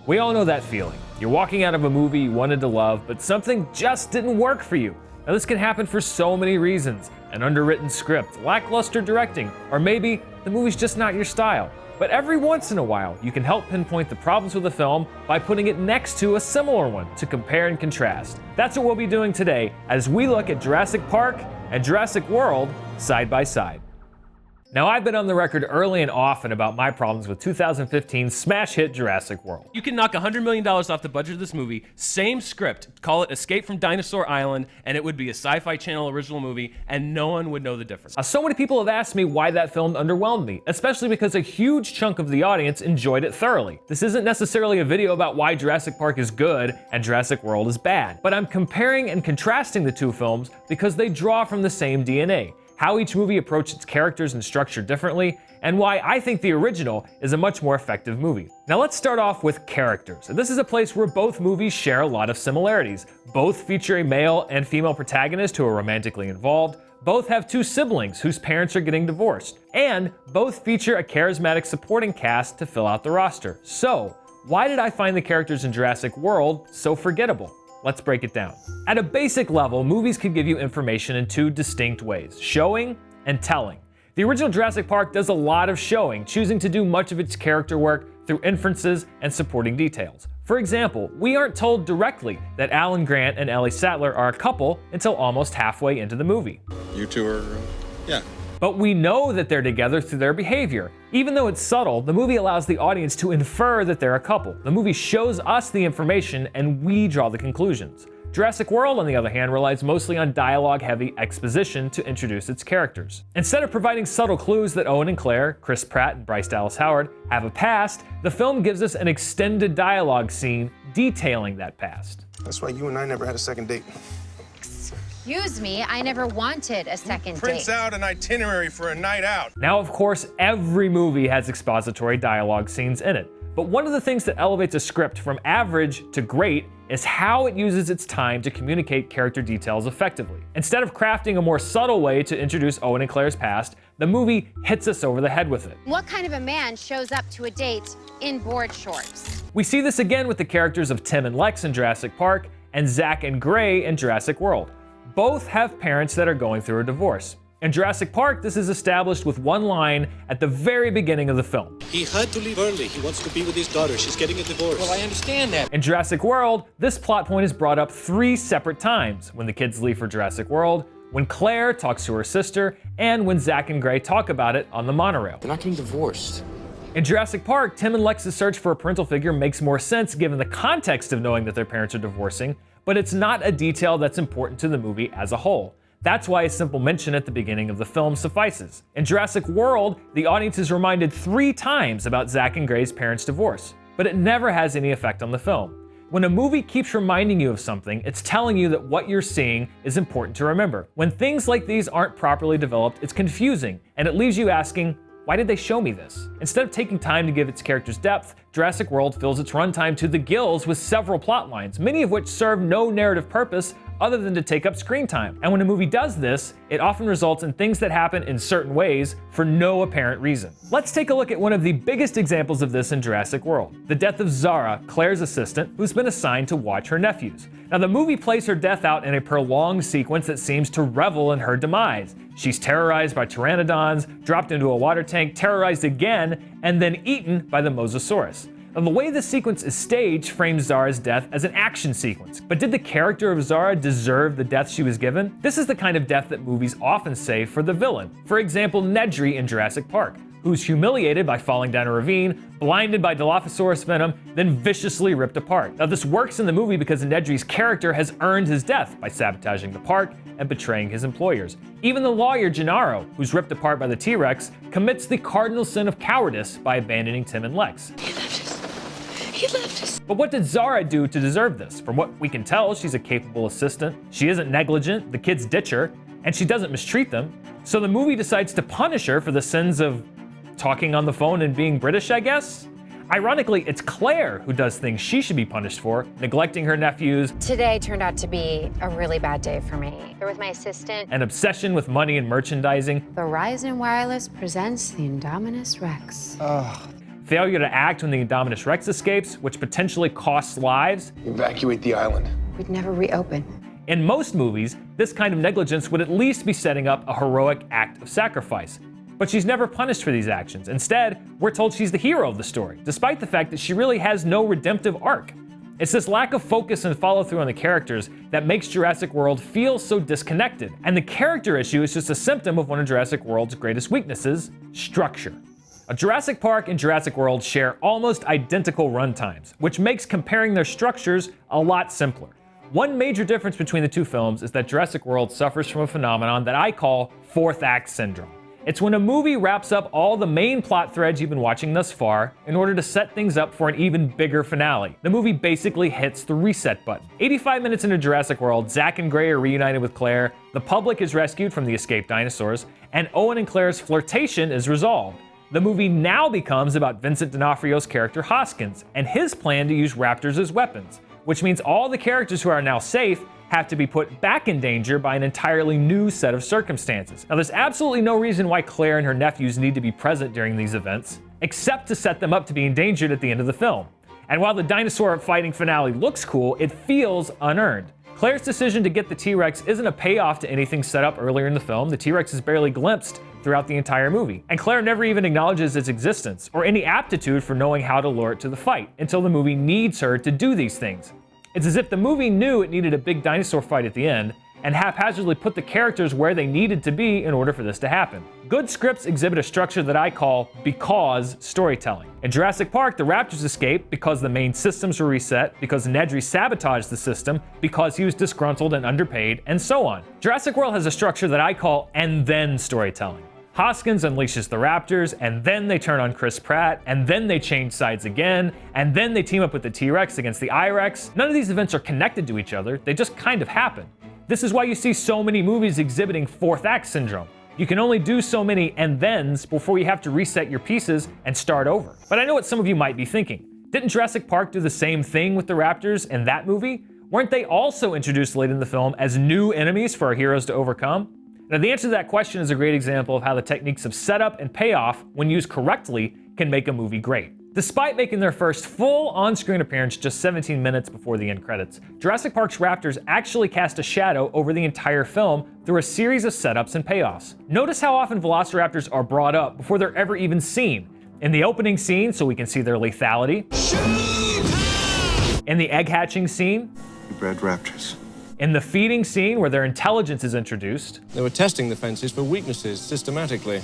We all know that feeling. You're walking out of a movie you wanted to love, but something just didn't work for you. Now this can happen for so many reasons. An underwritten script, lackluster directing, or maybe the movie's just not your style. But every once in a while, you can help pinpoint the problems with a film by putting it next to a similar one to compare and contrast. That's what we'll be doing today as we look at Jurassic Park and Jurassic World side by side. Now, I've been on the record early and often about my problems with 2015's smash hit Jurassic World. You can knock $100 million off the budget of this movie, same script, call it Escape from Dinosaur Island, and it would be a Sci-Fi Channel original movie, and no one would know the difference. So many people have asked me why that film underwhelmed me, especially because a huge chunk of the audience enjoyed it thoroughly. This isn't necessarily a video about why Jurassic Park is good and Jurassic World is bad, but I'm comparing and contrasting the two films because they draw from the same DNA. How each movie approached its characters and structure differently, and why I think the original is a much more effective movie. Now let's start off with characters. This is a place where both movies share a lot of similarities. Both feature a male and female protagonist who are romantically involved, both have two siblings whose parents are getting divorced, and both feature a charismatic supporting cast to fill out the roster. So, why did I find the characters in Jurassic World so forgettable? Let's break it down. At a basic level, movies can give you information in two distinct ways: showing and telling. The original Jurassic Park does a lot of showing, choosing to do much of its character work through inferences and supporting details. For example, we aren't told directly that Alan Grant and Ellie Sattler are a couple until almost halfway into the movie. You two are, yeah. But we know that they're together through their behavior. Even though it's subtle, the movie allows the audience to infer that they're a couple. The movie shows us the information and we draw the conclusions. Jurassic World, on the other hand, relies mostly on dialogue-heavy exposition to introduce its characters. Instead of providing subtle clues that Owen and Claire, Chris Pratt and Bryce Dallas Howard have a past, the film gives us an extended dialogue scene detailing that past. That's why you and I never had a second date. Excuse me, I never wanted a second date. Prints out an itinerary for a night out. Now, of course, every movie has expository dialogue scenes in it. But one of the things that elevates a script from average to great is how it uses its time to communicate character details effectively. Instead of crafting a more subtle way to introduce Owen and Claire's past, the movie hits us over the head with it. What kind of a man shows up to a date in board shorts? We see this again with the characters of Tim and Lex in Jurassic Park and Zach and Gray in Jurassic World. Both have parents that are going through a divorce. In Jurassic Park, this is established with one line at the very beginning of the film. He had to leave early. He wants to be with his daughter. She's getting a divorce. Well, I understand that. In Jurassic World, this plot point is brought up 3 separate times: when the kids leave for Jurassic World, when Claire talks to her sister, and when Zach and Gray talk about it on the monorail. They're not getting divorced. In Jurassic Park, Tim and Lex's search for a parental figure makes more sense given the context of knowing that their parents are divorcing, but it's not a detail that's important to the movie as a whole. That's why a simple mention at the beginning of the film suffices. In Jurassic World, the audience is reminded 3 times about Zach and Gray's parents' divorce, but it never has any effect on the film. When a movie keeps reminding you of something, it's telling you that what you're seeing is important to remember. When things like these aren't properly developed, it's confusing, and it leaves you asking, why did they show me this? Instead of taking time to give its characters depth, Jurassic World fills its runtime to the gills with several plot lines, many of which serve no narrative purpose other than to take up screen time. And when a movie does this, it often results in things that happen in certain ways for no apparent reason. Let's take a look at one of the biggest examples of this in Jurassic World: the death of Zara, Claire's assistant, who's been assigned to watch her nephews. Now, the movie plays her death out in a prolonged sequence that seems to revel in her demise. She's terrorized by pteranodons, dropped into a water tank, terrorized again, and then eaten by the Mosasaurus. Now, the way this sequence is staged frames Zara's death as an action sequence. But did the character of Zara deserve the death she was given? This is the kind of death that movies often save for the villain. For example, Nedry in Jurassic Park, who's humiliated by falling down a ravine, blinded by Dilophosaurus venom, then viciously ripped apart. Now, this works in the movie because Nedry's character has earned his death by sabotaging the park and betraying his employers. Even the lawyer Gennaro, who's ripped apart by the T-Rex, commits the cardinal sin of cowardice by abandoning Tim and Lex. He left us. But what did Zara do to deserve this? From what we can tell, she's a capable assistant. She isn't negligent, the kids ditch her, and she doesn't mistreat them. So the movie decides to punish her for the sins of talking on the phone and being British, I guess? Ironically, it's Claire who does things she should be punished for, neglecting her nephews. Today turned out to be a really bad day for me. Here with my assistant. An obsession with money and merchandising. Verizon Wireless presents the Indominus Rex. failure to act when the Indominus Rex escapes, which potentially costs lives. Evacuate the island. We'd never reopen. In most movies, this kind of negligence would at least be setting up a heroic act of sacrifice. But she's never punished for these actions. Instead, we're told she's the hero of the story, despite the fact that she really has no redemptive arc. It's this lack of focus and follow-through on the characters that makes Jurassic World feel so disconnected. And the character issue is just a symptom of one of Jurassic World's greatest weaknesses: structure. Jurassic Park and Jurassic World share almost identical runtimes, which makes comparing their structures a lot simpler. One major difference between the two films is that Jurassic World suffers from a phenomenon that I call fourth act syndrome. It's when a movie wraps up all the main plot threads you've been watching thus far in order to set things up for an even bigger finale. The movie basically hits the reset button. 85 minutes into Jurassic World, Zach and Gray are reunited with Claire, the public is rescued from the escaped dinosaurs, and Owen and Claire's flirtation is resolved. The movie now becomes about Vincent D'Onofrio's character Hoskins and his plan to use raptors as weapons, which means all the characters who are now safe have to be put back in danger by an entirely new set of circumstances. Now, there's absolutely no reason why Claire and her nephews need to be present during these events, except to set them up to be endangered at the end of the film. And while the dinosaur fighting finale looks cool, it feels unearned. Claire's decision to get the T-Rex isn't a payoff to anything set up earlier in the film. The T-Rex is barely glimpsed throughout the entire movie. And Claire never even acknowledges its existence or any aptitude for knowing how to lure it to the fight until the movie needs her to do these things. It's as if the movie knew it needed a big dinosaur fight at the end and haphazardly put the characters where they needed to be in order for this to happen. Good scripts exhibit a structure that I call because storytelling. In Jurassic Park, the raptors escaped because the main systems were reset, because Nedry sabotaged the system, because he was disgruntled and underpaid, and so on. Jurassic World has a structure that I call and then storytelling. Hoskins unleashes the raptors, and then they turn on Chris Pratt, and then they change sides again, and then they team up with the T-Rex against the I-Rex. None of these events are connected to each other, they just kind of happen. This is why you see so many movies exhibiting fourth act syndrome. You can only do so many and thens before you have to reset your pieces and start over. But I know what some of you might be thinking. Didn't Jurassic Park do the same thing with the raptors in that movie? Weren't they also introduced late in the film as new enemies for our heroes to overcome? Now, the answer to that question is a great example of how the techniques of setup and payoff, when used correctly, can make a movie great. Despite making their first full on-screen appearance just 17 minutes before the end credits, Jurassic Park's raptors actually cast a shadow over the entire film through a series of setups and payoffs. Notice how often velociraptors are brought up before they're ever even seen. In the opening scene, so we can see their lethality. In the egg hatching scene. We bred raptors. In the feeding scene, where their intelligence is introduced. They were testing the fences for weaknesses systematically.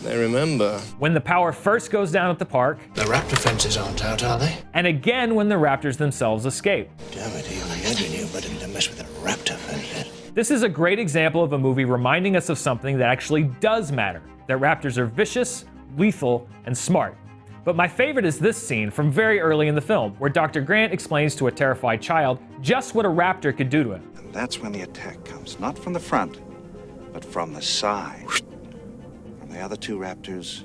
They remember. When the power first goes down at the park. The raptor fences aren't out, are they? And again when the raptors themselves escape. Damn it, I imagine you better to mess with the raptor fences. This is a great example of a movie reminding us of something that actually does matter. That raptors are vicious, lethal, and smart. But my favorite is this scene from very early in the film, where Dr. Grant explains to a terrified child just what a raptor could do to him. And that's when the attack comes, not from the front, but from the side. From the other two raptors,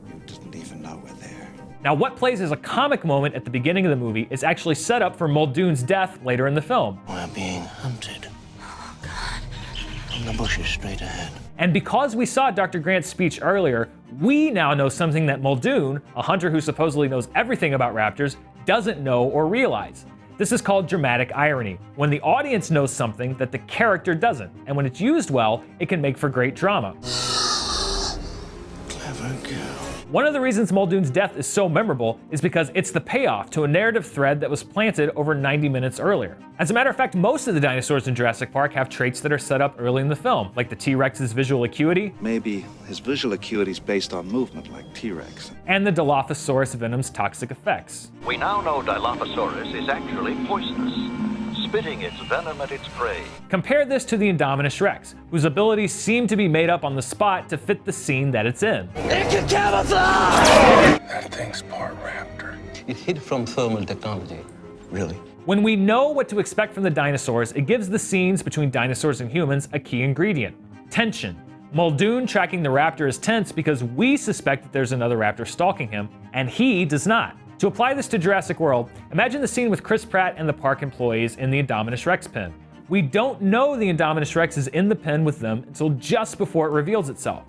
you didn't even know were there. Now, what plays as a comic moment at the beginning of the movie is actually set up for Muldoon's death later in the film. We're being hunted. Oh, God. From the bushes straight ahead. And because we saw Dr. Grant's speech earlier, we now know something that Muldoon, a hunter who supposedly knows everything about raptors, doesn't know or realize. This is called dramatic irony, when the audience knows something that the character doesn't, and when it's used well, it can make for great drama. Clever girl. One of the reasons Muldoon's death is so memorable is because it's the payoff to a narrative thread that was planted over 90 minutes earlier. As a matter of fact, most of the dinosaurs in Jurassic Park have traits that are set up early in the film, like the T-Rex's visual acuity. Maybe his visual acuity is based on movement like T-Rex. And the Dilophosaurus venom's toxic effects. We now know Dilophosaurus is actually poisonous, spitting its venom at its prey. Compare this to the Indominus Rex, whose abilities seem to be made up on the spot to fit the scene that it's in. It can camouflage! That thing's part raptor. It hid from thermal technology. Really? When we know what to expect from the dinosaurs, it gives the scenes between dinosaurs and humans a key ingredient: tension. Muldoon tracking the raptor is tense because we suspect that there's another raptor stalking him, and he does not. To apply this to Jurassic World, imagine the scene with Chris Pratt and the park employees in the Indominus Rex pen. We don't know the Indominus Rex is in the pen with them until just before it reveals itself.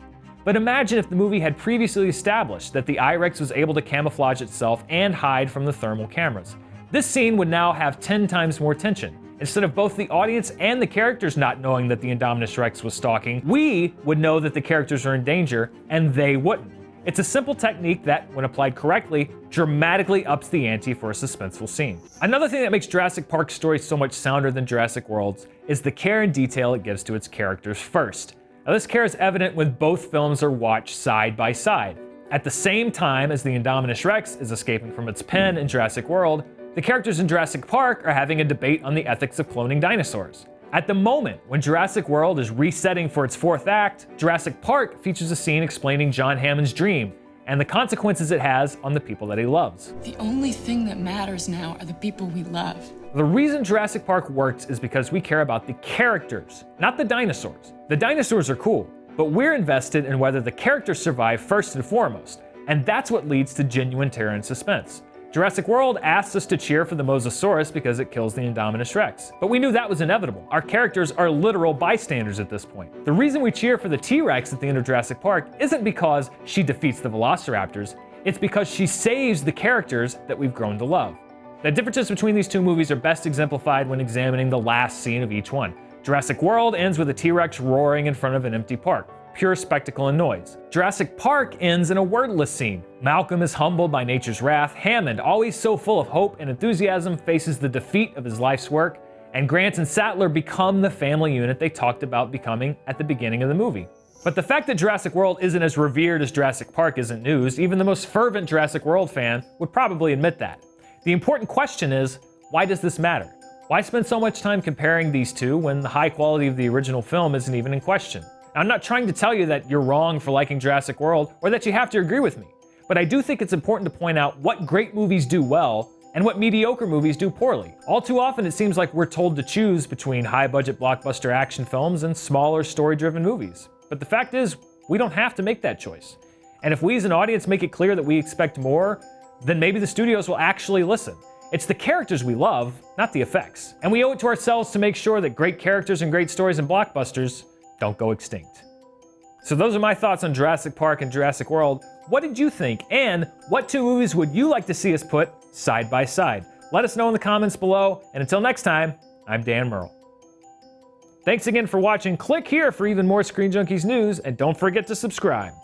But imagine if the movie had previously established that the I-Rex was able to camouflage itself and hide from the thermal cameras. This scene would now have 10 times more tension. Instead of both the audience and the characters not knowing that the Indominus Rex was stalking, we would know that the characters are in danger, and they wouldn't. It's a simple technique that, when applied correctly, dramatically ups the ante for a suspenseful scene. Another thing that makes Jurassic Park's story so much sounder than Jurassic World's is the care and detail it gives to its characters first. Now, this care is evident when both films are watched side by side. At the same time as the Indominus Rex is escaping from its pen in Jurassic World, the characters in Jurassic Park are having a debate on the ethics of cloning dinosaurs. At the moment when Jurassic World is resetting for its fourth act, Jurassic Park features a scene explaining John Hammond's dream and the consequences it has on the people that he loves. The only thing that matters now are the people we love. The reason Jurassic Park works is because we care about the characters, not the dinosaurs. The dinosaurs are cool, but we're invested in whether the characters survive first and foremost, and that's what leads to genuine terror and suspense. Jurassic World asks us to cheer for the Mosasaurus because it kills the Indominus Rex. But we knew that was inevitable. Our characters are literal bystanders at this point. The reason we cheer for the T-Rex at the end of Jurassic Park isn't because she defeats the Velociraptors, it's because she saves the characters that we've grown to love. The differences between these two movies are best exemplified when examining the last scene of each one. Jurassic World ends with a T-Rex roaring in front of an empty park. Pure spectacle and noise. Jurassic Park ends in a wordless scene. Malcolm is humbled by nature's wrath, Hammond, always so full of hope and enthusiasm, faces the defeat of his life's work, and Grant and Sattler become the family unit they talked about becoming at the beginning of the movie. But the fact that Jurassic World isn't as revered as Jurassic Park isn't news. Even the most fervent Jurassic World fan would probably admit that. The important question is, why does this matter? Why spend so much time comparing these two when the high quality of the original film isn't even in question? I'm not trying to tell you that you're wrong for liking Jurassic World or that you have to agree with me, but I do think it's important to point out what great movies do well and what mediocre movies do poorly. All too often it seems like we're told to choose between high-budget blockbuster action films and smaller story-driven movies. But the fact is, we don't have to make that choice. And if we as an audience make it clear that we expect more, then maybe the studios will actually listen. It's the characters we love, not the effects. And we owe it to ourselves to make sure that great characters and great stories in blockbusters don't go extinct. So those are my thoughts on Jurassic Park and Jurassic World. What did you think? And what two movies would you like to see us put side by side? Let us know in the comments below. And until next time, I'm Dan Murrell. Thanks again for watching. Click here for even more Screen Junkies news, and don't forget to subscribe.